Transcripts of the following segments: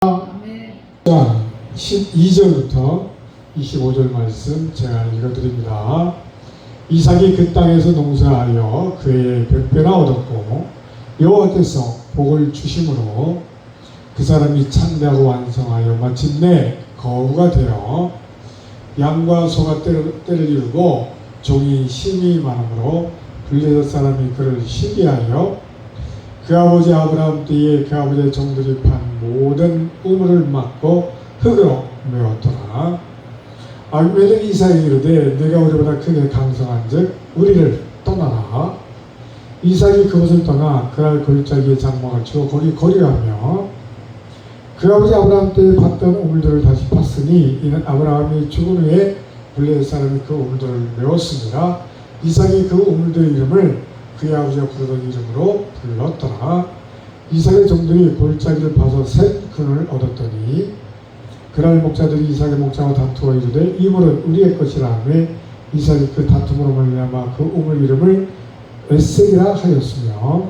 자, 12절부터 25절 말씀 제가 읽어드립니다. 이삭이 그 땅에서 농사하여 그의 100배나 얻었고 여호와께서 복을 주심으로 그 사람이 창대하고 완성하여 마침내 거우가 되어 양과 소가 떼를 이루고 종이 심이 많으므로 블레셋 사람이 그를 시기하여 그 아버지 아브라함 때에 그 아버지의 종들이 판 모든 우물을 막고 흙으로 메웠더라. 아비멜렉이 이삭에게 이르되 내가 우리보다 크게 강성한즉 우리를 떠나라. 이삭이 그곳을 떠나 그날 골짜기에 장막을 치고 거기 거류하며 그 아버지 아브라함 때에 팠던 우물들을 다시 팠으니 이는 아브라함이 죽은 후에 블레셋 사람이 그 우물들을 메웠습니다. 이삭이 그 우물들의 이름을 그의 아버지가 부르던 이름으로 불렀더라. 이삭의 종들이 골짜기를 파서 셋 근을 얻었더니 그날 목자들이 이삭의 목자와 다투어 이르되 이 물은 우리의 것이라 하며 이삭이 그 다툼으로 말미암아 그 우물 이름을 에색이라 하였으며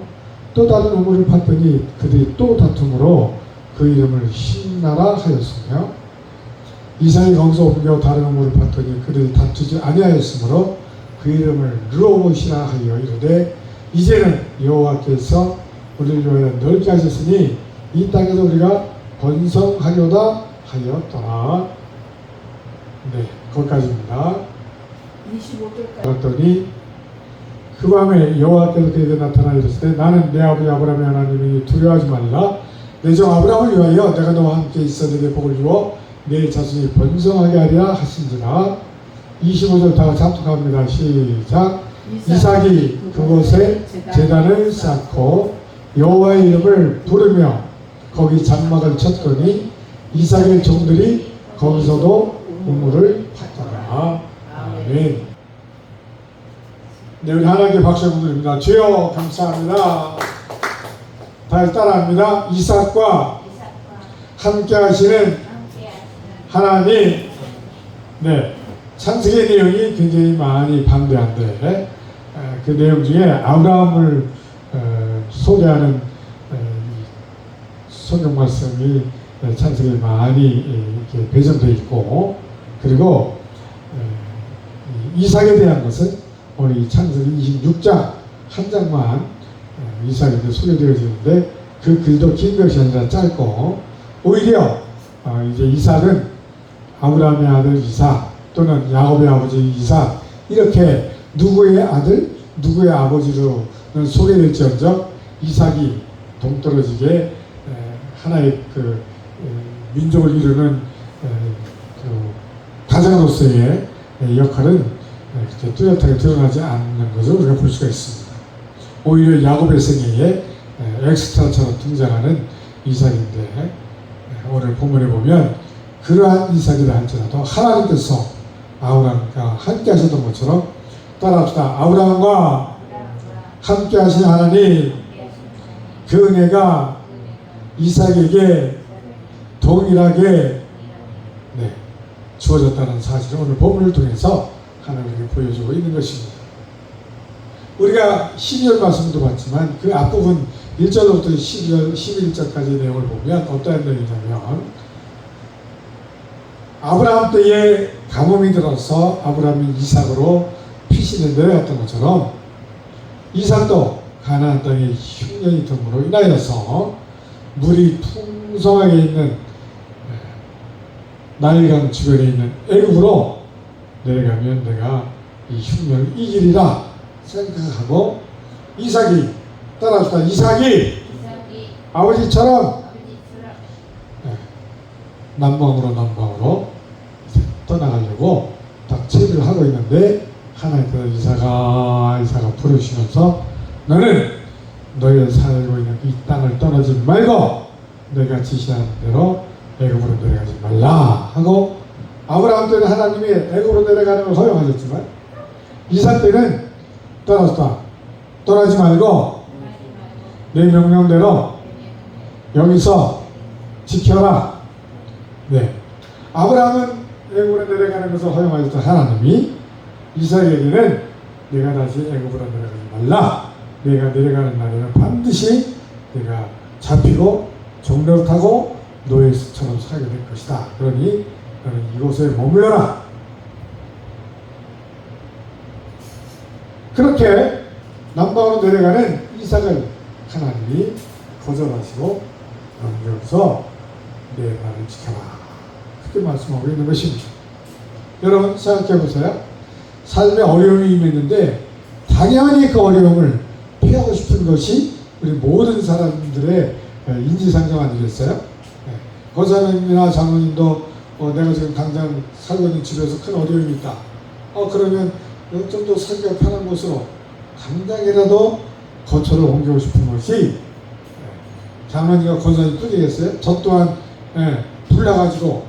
또 다른 우물을 팠더니 그들이 또 다툼으로 그 이름을 신나라 하였으며 이삭이 거기서 옮겨 다른 우물을 팠더니 그들이 다투지 아니하였으므로 그 이름을 르호봇이라 하여 이르되 이제는 여호와께서 우리를 위하여 넓게 하셨으니 이 땅에서 우리가 번성하려다 하였더라. 네, 거기까지입니다. 25절까지. 그랬더니 그 밤에 여호와께서 그에게 나타나 이르시되 나는 내 아버지 아브라함의 하나님이니 두려워하지 말라. 내 종 아브라함을 위하여 내가 너와 함께 있어 내게 복을 주어 내 자손이 번성하게 하리라 하신지라. 25절 다 같이 합독합니다. 시작. 이삭이 그곳에 제단을 쌓고 여호와의 이름을 부르며 거기 장막을 쳤더니 이삭의 종들이 거기서도 우물을 팠더라. 아멘. 네, 우리 하나님께 박수 드립니다. 주여 감사합니다. 다시 따라합니다. 이삭과 함께 하시는 하나님. 네, 창세기 내용이 굉장히 많이 방대한데 그 내용 중에 아브라함을 소개하는 성경 말씀이 창세기에 많이 이렇게 배정되어 있고, 그리고 이삭에 대한 것은 오늘 창세기 26장 한 장만 이삭에 소개되어지는데 그 글도 긴 것이 아니라 짧고, 오히려 이제 이삭은 아브라함의 아들 이삭 또는 야곱의 아버지 이삭 이렇게 누구의 아들 누구의 아버지로는 소개될지언정 이삭이 동떨어지게 하나의 그 민족을 이루는 그 가장으로서의 역할은 그렇게 뚜렷하게 드러나지 않는 것을 우리가 볼 수가 있습니다. 오히려 야곱의 생애에 엑스트라처럼 등장하는 이삭인데 오늘 본문에 보면 그러한 이삭이라 할지라도 하나님께서 아브라함과 함께 하셨던 것처럼 따라합시다. 아브라함과 함께 하신 하나님, 그 은혜가 이삭에게 동일하게 주어졌다는 사실을 오늘 본문을 통해서 하나님께 보여주고 있는 것입니다. 우리가 12절 말씀도 봤지만 그 앞부분 1절부터 12절, 11절까지 내용을 보면 어떠한 내용이냐면 아브라함 때에 가뭄이 들어서 아브라함이 이삭으로 피신을 내려갔던 것처럼 이삭도 가나안 땅에 흉년이 됨으로 인하여서 물이 풍성하게 있는 나일강 주변에 있는 애굽으로 내려가면 내가 이 흉년을 이기리라 생각하고 이삭이 따라합시다. 이삭이 아버지처럼 남방으로 떠나가려고 딱 채비를 하고 있는데 하나님께서 이삭아 부르시면서 너는 너희가 살고 있는 이 땅을 떠나지 말고 내가 지시하는 대로 애굽으로 내려가지 말라 하고, 아브라함 때는 하나님이 애굽으로 내려가는 걸 허용하셨지만 이삭 때는 떠나지 말고 내 명령대로 여기서 지켜라. 네, 아브라함은 애굽으로 내려가는 것을 허용하셨던 하나님이 이삭에게는 내가 다시 애굽으로 내려가지 말라. 내가 내려가는 날에는 반드시 내가 잡히고 종려를 타고 노예처럼 살게 될 것이다. 그러니 너는 이곳에 머물러라. 그렇게 남방으로 내려가는 이삭을 하나님이 거절하시고 너는 여기서 내 말을 지켜라. 그렇게 말씀하고 있는 것입니다. 여러분 생각해 보세요. 삶에 어려움이 임했는데 당연히 그 어려움을 피하고 싶은 것이 우리 모든 사람들의 인지상정 아니겠어요? 권사님이나 장로님도 내가 지금 당장 살고 있는 집에서 큰 어려움이 있다. 그러면 좀 더 살기가 편한 곳으로 당장이라도 거처를 옮기고 싶은 것이 장로님과 권사님 뿐이겠어요? 저 또한 불나가지고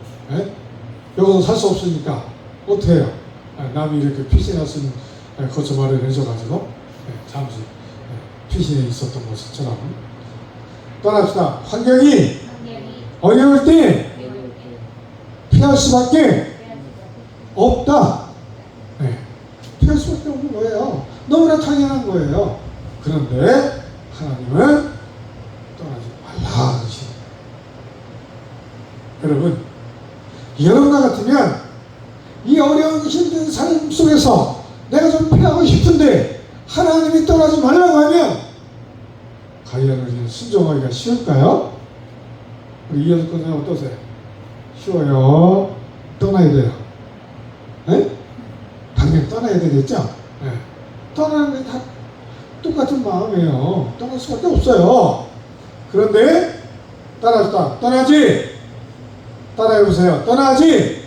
여기서 살 수 없으니까 어떻게 해요? 남이 이렇게 피신할 수 있는 거처 마련해줘가지고 잠시 피신해 있었던 것처럼 떠납시다. 환경이 어려울 때 피할 수밖에 없다. 피할 수밖에 없는 거예요. 너무나 당연한 거예요. 그런데 하나님은 떠나지 말라 하시는 거예요. 여러분, 여러분과 같으면 이 어려운 힘든 삶 속에서 내가 좀 피하고 싶은데 하나님이 떠나지 말라고 하면 과연 우리는 순종하기가 쉬울까요? 우리 이현숙 선생님 어떠세요? 쉬워요? 떠나야 돼요? 당연히 떠나야 되겠죠? 떠나는 게 다 똑같은 마음이에요. 떠날 수밖에 없어요. 그런데 따라서 떠나지? 따라해보세요. 떠나지?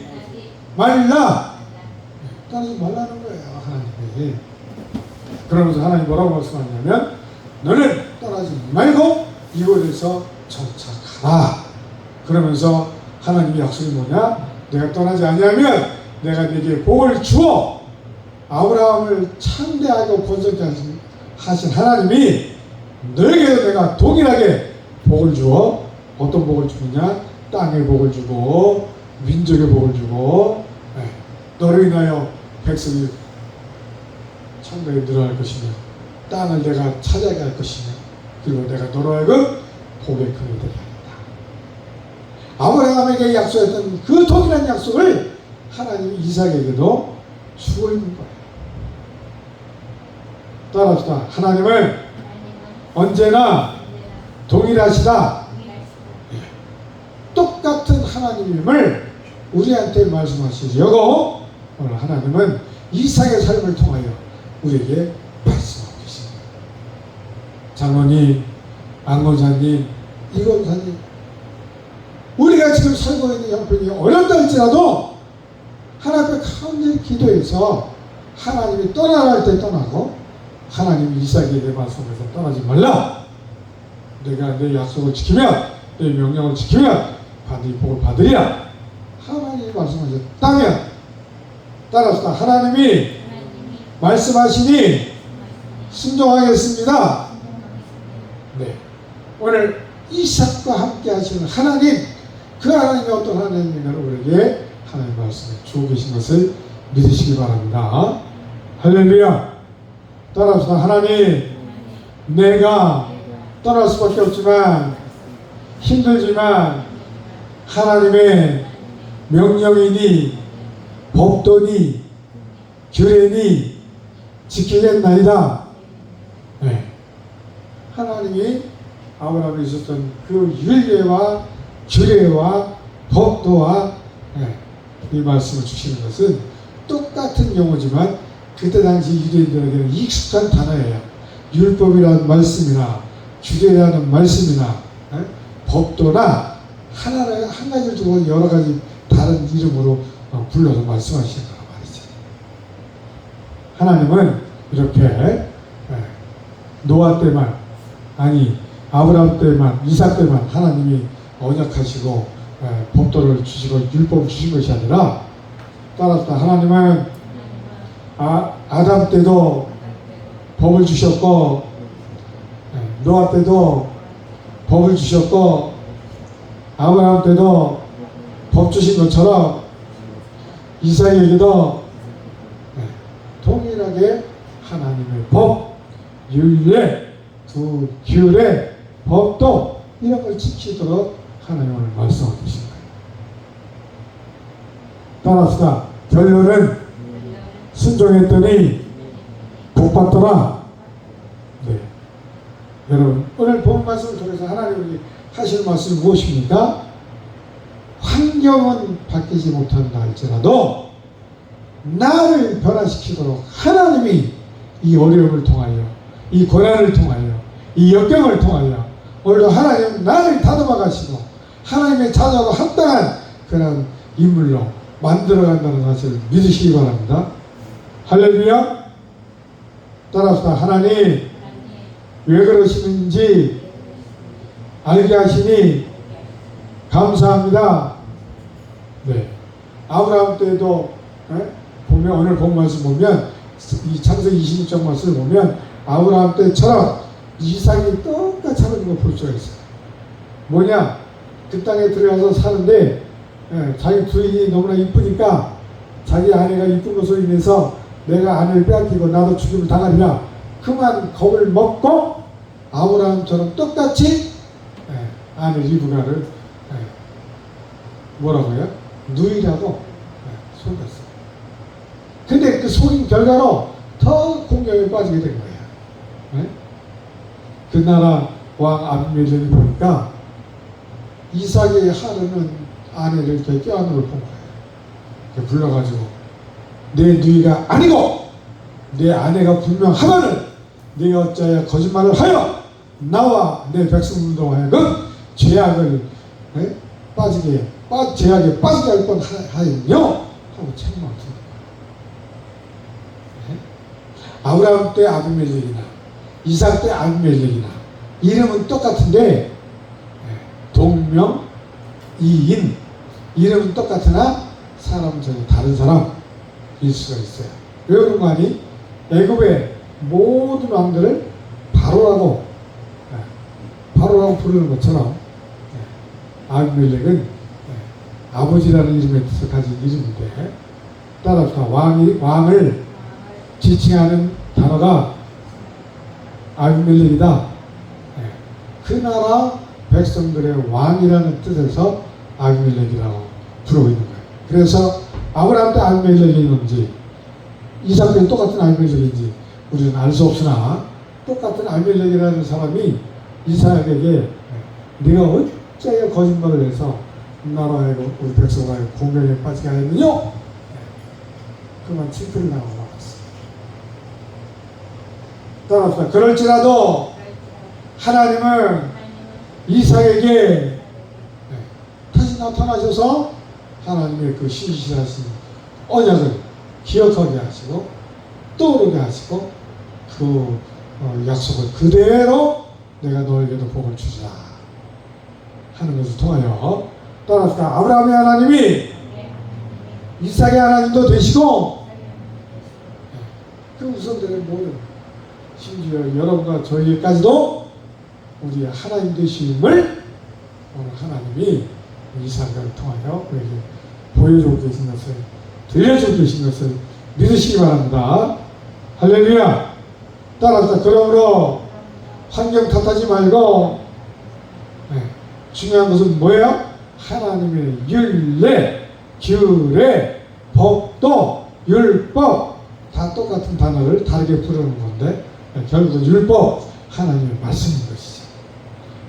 말라. 떠나지 말라는 거예요. 하나님이. 그러면서 하나님 뭐라고 말씀하냐면 너는 떠나지 말고 이곳에서 정착하라. 그러면서 하나님의 약속이 뭐냐? 내가 떠나지 아니하면 내가 네게 복을 주어 아브라함을 창대하고 번성케 하신 하나님이 너에게도 내가 동일하게 복을 주어 어떤 복을 주느냐? 땅의 복을 주고 민족의 복을 주고 너로 인하여 백성이 창대에 늘어날 것이며 땅을 내가 차지하게 할 것이며 그리고 내가 너로 하여금 복의 근이 되게 하겠다. 아브라함에게 약속했던 그 동일한 약속을 하나님이 이삭에게도 주고 있는 거예요. 따라합시다. 하나님은 언제나 동일하시다. 똑같은 하나님임을 우리한테 말씀하시려고 오늘 하나님은 이삭의 삶을 통하여 우리에게 말씀하고 계십니다. 장로님, 안권사님, 이권사님, 우리가 지금 살고 있는 형편이 어렵다 할지라도 하나님 앞에 가운데 기도해서 하나님이 떠나라 할 때 떠나고 하나님이 이삭에게 말씀해서 떠나지 말라. 내가 내 약속을 지키면 내 명령을 지키면 반드시 복을 받으리라. 하나님이 말씀하셨다면 따라서 하나님이 말씀하시니 순종하겠습니다. 네, 오늘 이삭과 함께 하시는 하나님, 그 하나님이 어떤 하나님인가를 우리에게 하나님 말씀에 주고 계신 것을 믿으시기 바랍니다. 할렐루야. 따라합시다. 하나님, 내가 떠날 수밖에 없지만 힘들지만 하나님의 명령이니 법도니 규례니 지키겠나이다. 하나님이 아브라함에 있었던 그 율례와 규례와 법도와 이 말씀을 주시는 것은 똑같은 용어지만 그때 당시 유대인들에게는 익숙한 단어예요. 율법이라는 말씀이나 규례라는 말씀이나 법도나 하나를 한 가지를 두고 여러 가지 다른 이름으로 불러서 말씀하시는 거란 말이죠. 하나님은 이렇게 노아 때만, 아니 아브라함 때만, 이삭 때만 하나님이 언약하시고 법도를 주시고 율법을 주신 것이 아니라 따라서 하나님은 아담 때도 법을 주셨고 노아 때도 법을 주셨고 아브라함 때도 법 주신 것처럼 이삭에게도 동일하게 하나님의 법, 율례, 규례, 법도 이런 걸 지키도록 하나님 오늘 말씀하고 계신 거예요. 따라서 결론은 순종했더니 복받더라. 네. 여러분 오늘 본 말씀을 통해서 하나님이 하시는 말씀이 무엇입니까? 환경은 바뀌지 못한다 할지라도 나를 변화시키도록 하나님이 이 어려움을 통하여 이 고난을 통하여 이 역경을 통하여 오늘도 하나님 나를 다듬어 가시고 하나님의 자녀로 합당한 그런 인물로 만들어간다는 사실을 믿으시기 바랍니다. 할렐루야. 따라서 하나님 왜 그러시는지 알게 하시니 감사합니다. 네. 아브라함 때도 보면 오늘 본 말씀 보면 이 창세기 26장 말씀을 보면 아브라함 때처럼 이삭이 똑같이 하는 걸 볼 수가 있어요. 뭐냐? 그 땅에 들어가서 사는데 자기 부인이 너무나 이쁘니까 자기 아내가 이쁜 것으로 인해서 내가 아내를 빼앗기고 나도 죽임을 당하리라 그만 겁을 먹고 아브라함처럼 똑같이 아내 리브가를 뭐라고요? 누이라고 속였어요. 근데 그 속인 결과로 더 공격에 빠지게 된 거예요. 그 나라 왕 아비멜렉이 보니까 이삭의 하루는 아내를 이렇게 껴안는 걸 본 거예요. 불러가지고 내 누이가 아니고 내 아내가 분명하거늘 네가 어찌하여 거짓말을 하여 나와 내 백성들로 하여금 죄악을 죄악에 빠지게 할 뻔하였며 하고 책망합니다. 아브라함 때 아비멜렉이나 이삭 때 아비멜렉이나 이름은 똑같은데 동명 이인 이름은 똑같으나 사람은 전혀 다른 사람일 수가 있어요. 왜 그런 거 아니? 애굽의 모든 왕들을 바로라고 부르는 것처럼 아비멜렉은 아버지라는 이름의 뜻을 가진 이름인데 따라서 왕을 지칭하는 단어가 아비멜렉이다. 그 나라 백성들의 왕이라는 뜻에서 아비멜렉이라고 부르고 있는 거예요. 그래서 아브라함 때 아비멜렉이 있는지 이삭 때 똑같은 아비멜렉인지 우리는 알 수 없으나 똑같은 아비멜렉이라는 사람이 이삭에게 네가 어찌하여 거짓말을 해서 나라에 우리 백성을 공경에 빠지게 하였느냐? 그만 칭패를 당하고 나갔어요. 따라서 그럴지라도 하나님은 이삭에게 다시 나타나셔서 하나님의 그 신실하신 언약을 기억하게 하시고 떠오르게 하시고 그 약속을 그대로 내가 너에게도 복을 주리라 하는 것을 통하여 따라서 아브라함의 하나님이 이삭의 하나님도 되시고 그 우선들의 모든 심지어 여러분과 저희에게까지도 우리의 하나님 되심을 오늘 하나님이 이삭을 통하여 우리에게 보여주고 계신 것을 들려주고 계신 것을 믿으시기 바랍니다. 할렐루야. 따라서 그러므로 환경 탓하지 말고 중요한 것은 뭐예요? 하나님의 율례, 규례, 법도, 율법 다 똑같은 단어를 다르게 부르는 건데 결국은 율법 하나님의 말씀인 것이죠.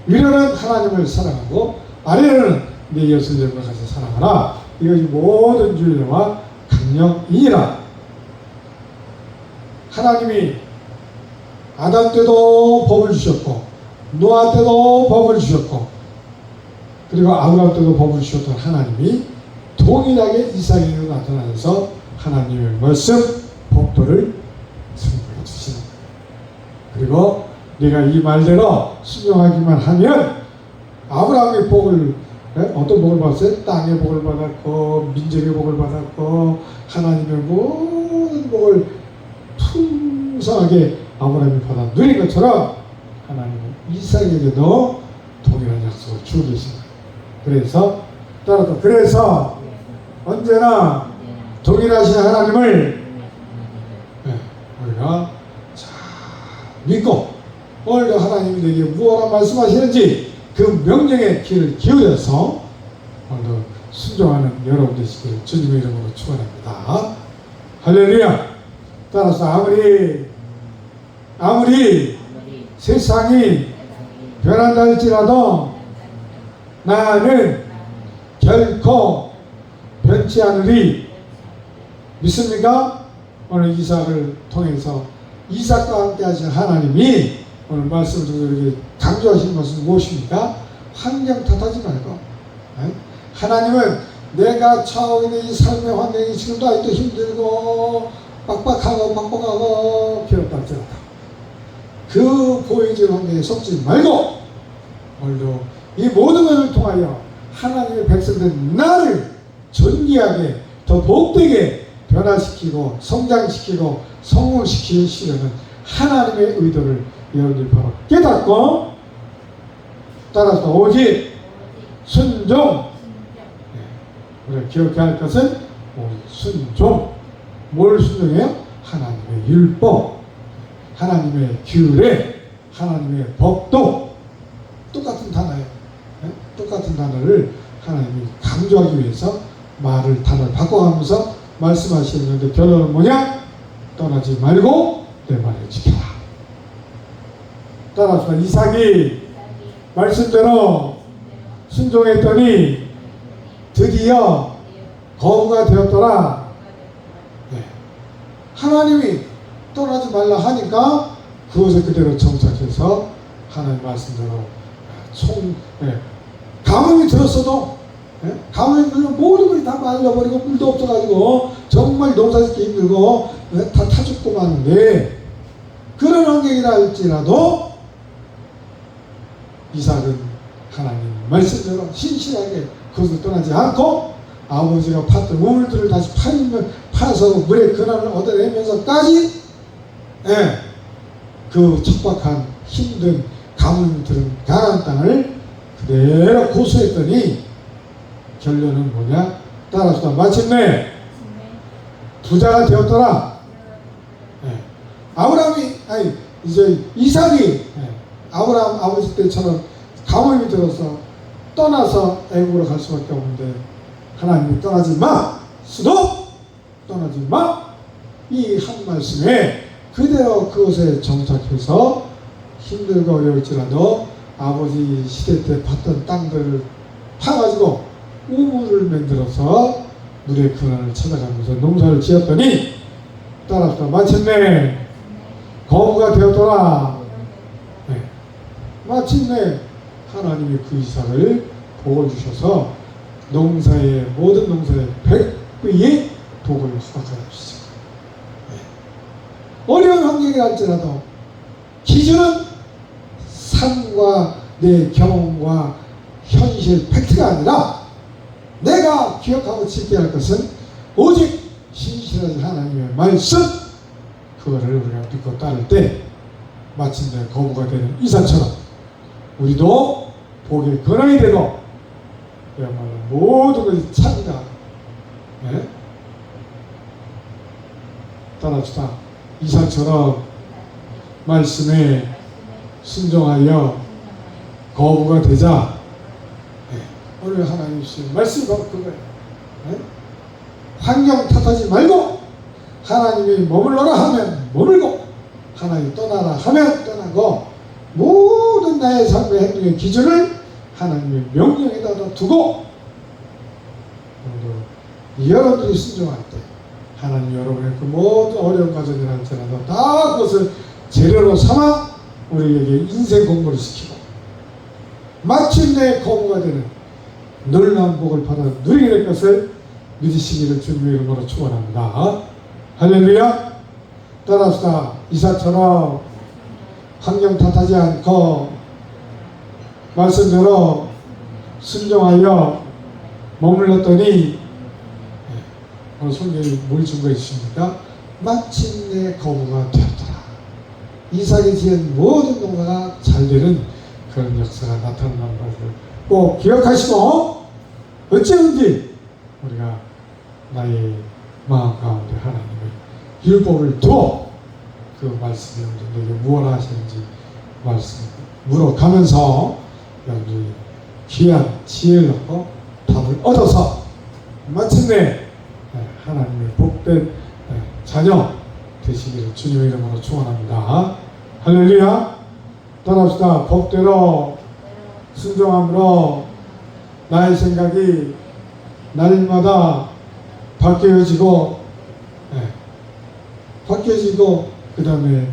위로는 하나님을 사랑하고 아래로는 내 이웃을 같이 사랑하라. 이것이 모든 율례와 강령이니라. 하나님이 아담 때도 법을 주셨고 노아 때도 법을 주셨고 그리고 아브라함 때도 법을 주셨던 하나님이 동일하게 이삭에게 나타나셔서 하나님의 말씀, 법도를 선포해 주시는 거예요. 그리고 내가 이 말대로 순종하기만 하면 아브라함의 복을 어떤 복을 받았어요? 땅의 복을 받았고 민족의 복을 받았고 하나님의 모든 복을 풍성하게 아브라함이 받아 누린 것처럼 하나님은 이삭에게도 동일한 약속을 주고 계신 거예요. 그래서 언제나 동일하신 하나님을 우리가 잘 믿고 오늘도 하나님이 내게 무엇라 말씀하시는지 그 명령에 귀를 기울여서 오늘도 순종하는 여러분 되시기를 주님의 이름으로 축원합니다. 할렐루야. 따라서 아무리 세상이 변한다 할지라도 나는 결코 변치 않으리. 믿습니까? 오늘 이삭을 통해서 이삭과 함께 하신 하나님이 오늘 말씀을 통해서 이렇게 강조하신 것은 무엇입니까? 환경 탓하지 말고, 하나님은 내가 처하고 있는 이 삶의 환경이 지금도 아직도 힘들고 빡빡하고 괴롭다 그 보여진 환경에 속지 말고 오늘도 이 모든 것을 통하여 하나님의 백성된 나를 존귀하게 더 복되게 변화시키고 성장시키고 성공시키시려는 하나님의 의도를 여러분들이 바로 깨닫고 따라서 오직 순종. 우리가 기억해야 할 것은 오직 순종. 뭘 순종해요? 하나님의 율법, 하나님의 규례, 하나님의 법도 똑같은 단어예요. 똑같은 단어를 하나님이 강조하기 위해서 단어를 바꿔가면서 말씀하시는데 결론은 뭐냐? 떠나지 말고 내 말을 지켜라. 따라서 이삭이 말씀대로 순종했더니 드디어 거부가 되었더라. 하나님이 떠나지 말라 하니까 그것에 그대로 정착해서 하나님 말씀대로 가뭄이 들었어도 가뭄이 들면 모든 것이 다 말라버리고 물도 없어가지고 정말 농사짓기 힘들고 다 타죽고 마는데 그런 환경이라 할지라도 이삭은 하나님 말씀대로 신실하게 그것을 떠나지 않고 아버지가 팠던 우물들을 다시 파서 물의 근원을 얻어내면서까지 그 척박한 힘든 가뭄이 들은 가나안 땅을 그대로 고수했더니 결론은 뭐냐? 따라서 마침내 부자가 되었더라. 이제 이삭이 아브라함 아버지 때처럼 가뭄이 들어서 떠나서 애국으로 갈 수밖에 없는데 하나님이 떠나지 마! 수도 떠나지 마! 이 한 말씀에 그대로 그것에 정착해서 힘들고 어려울지라도 아버지 시대 때 팠던 땅들을 파가지고 우물을 만들어서 물의 근원을 찾아가면서 농사를 지었더니 따라서 마침내 거부가 되었더라. 마침내 하나님이 그 이삭을 복을 주셔서 모든 농사의 100배의 복을 수확하여 주시죠. 어려운 환경이 할지라도 기준은 삶과 내 경험과 현실 팩트가 아니라 내가 기억하고 지켜야 할 것은 오직 신실하신 하나님의 말씀, 그거를 우리가 믿고 따를 때 마침내 거부가 되는 이삭처럼 우리도 복의 근원이 되고 그야말로 모든 것이 참다. 따라합시다. 이삭처럼 말씀에 순종하여 거부가 되자. 오늘 하나님 주신 말씀이 바로 그거예요. 환경 탓하지 말고 하나님이 머물러라 하면 머물고 하나님이 떠나라 하면 떠나고 모든 나의 삶의 행동의 기준을 하나님의 명령에다 두고 여러분들이 순종할 때 하나님 여러분의 그 모든 어려운 과정이라 할지라도 다 그것을 재료로 삼아 우리에게 인생 공부를 시키고 마침내 거부가 되는 놀라운 복을 받아 누리게 될 것을 믿으시기를 주님의 이름으로 축원합니다. 할렐루야. 따라합시다. 이삭처럼 환경 탓하지 않고 말씀대로 순종하여 머물렀더니 오늘 성경에 뭘 증거해 주십니까? 마침내 거부가 되었더라. 이삭이 지은 모든 농사가 잘 되는 그런 역사가 나타난다는 것을 꼭 기억하시고 어찌든지 우리가 나의 마음 가운데 하나님의 율법을 두어 그 말씀이 우리에게 무엇 하시는지 말씀 물어가면서 여러분들이 귀한 지혜를 얻고 답을 얻어서 마침내 하나님의 복된 자녀 되시기를 주님의 이름으로 축원합니다. 할렐루야. 따라합시다. 법대로 순종함으로 나의 생각이 날마다 바뀌어지고 그 다음에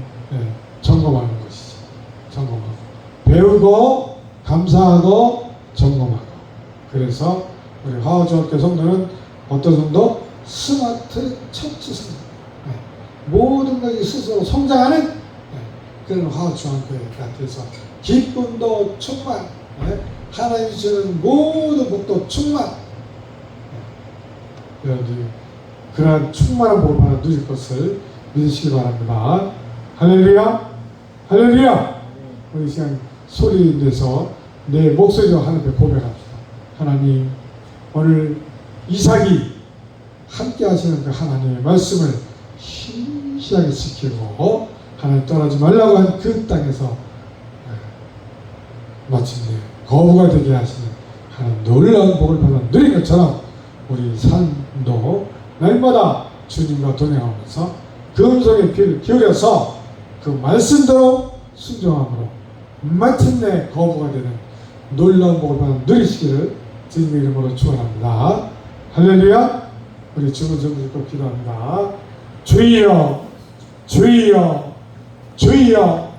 점검하는 것이죠. 점검하고 배우고 감사하고 점검하고. 그래서 우리 화우중학교 성도는 어떤 정도? 스마트 처치 성도. 모든 것이 스스로 성장하는 그런 화우중학교가 돼서 기쁨도 충만, 하나님이 주는 모든 복도 충만. 여러분들이 그러한 충만한 복을 받아 누릴 것을 믿으시기 바랍니다. 할렐루야. 할렐루야. 우리 시간 소리 내서 내 목소리로 하나님께 고백합시다. 하나님, 오늘 이삭이 함께 하시는 그 하나님의 말씀을 신실하게 지키고 하나님 떠나지 말라고 한 그 땅에서 마침내 거부가 되게 하시는 하나님 놀라운 복을 받아 누린 것처럼 우리 삶도 날마다 주님과 동행하면서 그 음성에 귀를 기울여서 그 말씀대로 순종함으로 마침내 거부가 되는 놀라운 복을 받아 누리시기를 주님의 이름으로 축원합니다. 할렐루야. 우리 주문 좀 듣고 기도합니다. 주여, 주여, 주여.